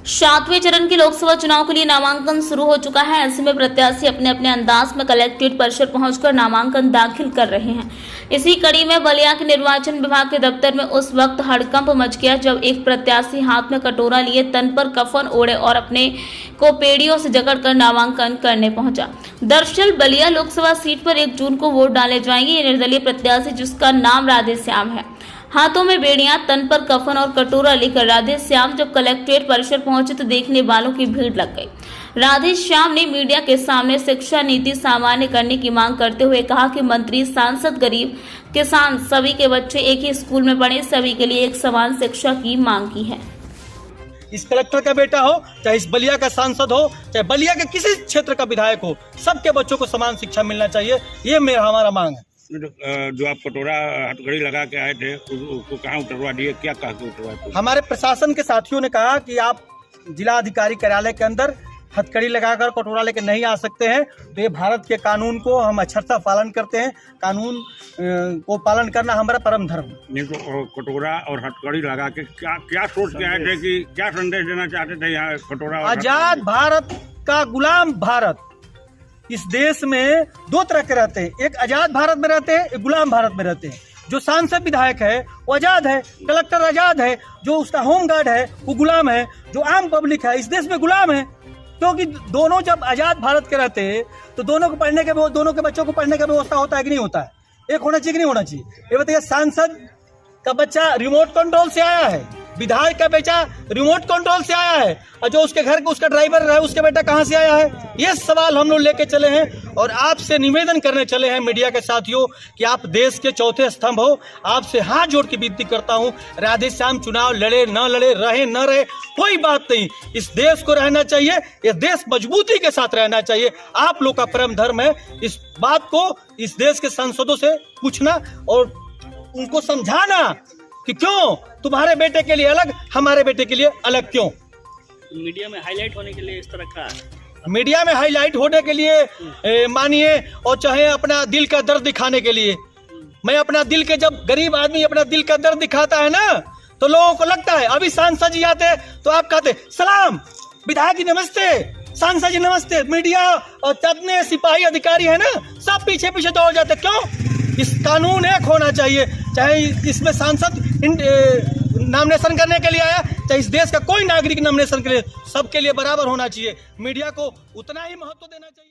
सातवें चरण के लोकसभा चुनाव के लिए नामांकन शुरू हो चुका है। ऐसे में प्रत्याशी अपने अपने अंदाज में कलेक्ट्रेट परिसर पहुंचकर नामांकन दाखिल कर रहे हैं। इसी कड़ी में बलिया के निर्वाचन विभाग के दफ्तर में उस वक्त हड़कंप मच गया जब एक प्रत्याशी हाथ में कटोरा लिए, तन पर कफन ओढ़े और अपने को पेड़ियों से जकड़कर नामांकन करने पहुंचा। दरअसल बलिया लोकसभा सीट पर 1 जून को वोट डाले जाएंगे। ये निर्दलीय प्रत्याशी, जिसका नाम राधेश्याम है, हाथों में बेड़ियां, तन पर कफन और कटोरा लेकर राधेश्याम जब कलेक्ट्रेट परिसर पहुंचे तो देखने वालों की भीड़ लग गई। राधेश्याम ने मीडिया के सामने शिक्षा नीति सामान्य करने की मांग करते हुए कहा कि मंत्री, सांसद, गरीब, किसान सभी के बच्चे एक ही स्कूल में पढ़े, सभी के लिए एक समान शिक्षा की मांग की है। इस कलेक्टर का बेटा हो, चाहे इस बलिया का सांसद हो, चाहे बलिया के किसी क्षेत्र का विधायक हो, सबके बच्चों को समान शिक्षा मिलना चाहिए। ये हमारा मांग है। जो आप कटोरा हथकड़ी लगा के आए थे उसको कहाँ उतरवा दिए, क्या कहा कि उतरवा? हमारे प्रशासन के साथियों ने कहा कि आप जिला अधिकारी कार्यालय के अंदर हथकड़ी लगाकर कटोरा लेकर नहीं आ सकते हैं। तो ये भारत के कानून को हम अक्षरशः पालन करते हैं। कानून को पालन करना हमारा परम धर्म। नहीं तो कटोरा और हथकड़ी लगा के क्या सोच के आए थे, कि क्या संदेश देना चाहते थे यहाँ कटोरा? आजाद भारत का गुलाम भारत। इस देश में 2 तरह के रहते हैं, एक आजाद भारत में रहते हैं, एक गुलाम भारत में रहते हैं। जो सांसद विधायक है वो आजाद है, कलेक्टर आजाद है, जो उसका होमगार्ड है वो गुलाम है, जो आम पब्लिक है इस देश में गुलाम है। क्योंकि दोनों जब आजाद भारत के रहते हैं तो दोनों के बच्चों को पढ़ने का व्यवस्था होता है कि नहीं होता है? एक होना चाहिए कि नहीं होना चाहिए? ये बताइए, सांसद का बच्चा रिमोट कंट्रोल से आया है, विधायक का बेटा रिमोट कंट्रोल से आया है, और जो उसके घर का उसका ड्राइवर है उसके बेटा कहां से आया है? ये सवाल हम लोग लेके चले हैं और आपसे निवेदन करने चले हैं मीडिया के साथियों कि आप देश के चौथे स्तंभ हो। आपसे हाथ जोड़ के विनती करता हूं, राधेश्याम चुनाव लड़े न लड़े, रहे न रहे, कोई बात नहीं। इस देश को रहना चाहिए, ये देश मजबूती के साथ रहना चाहिए। आप लोग का परम धर्म है इस बात को इस देश के सांसदों से पूछना और उनको समझाना कि क्यों तुम्हारे बेटे के लिए अलग, हमारे बेटे के लिए अलग क्यों। मीडिया में हाईलाइट होने के लिए इस तरह का, मीडिया में हाईलाइट होने के लिए मानिए, और चाहे अपना दिल का दर्द दिखाने के लिए। मैं अपना दिल के, जब गरीब आदमी अपना दिल का दर्द दिखाता है ना तो लोगों को लगता है, अभी सांसद जी आते तो आप कहते सलाम, विधायक जी नमस्ते, सांसद जी नमस्ते। मीडिया और जितने सिपाही अधिकारी है ना सब पीछे पीछे दौड़ जाते। क्यों? इस कानून एक होना चाहिए, चाहे इसमें सांसद नॉमिनेशन करने के लिए आया, चाहे इस देश का कोई नागरिक नॉमिनेशन के लिए, सबके लिए बराबर होना चाहिए। मीडिया को उतना ही महत्व देना चाहिए।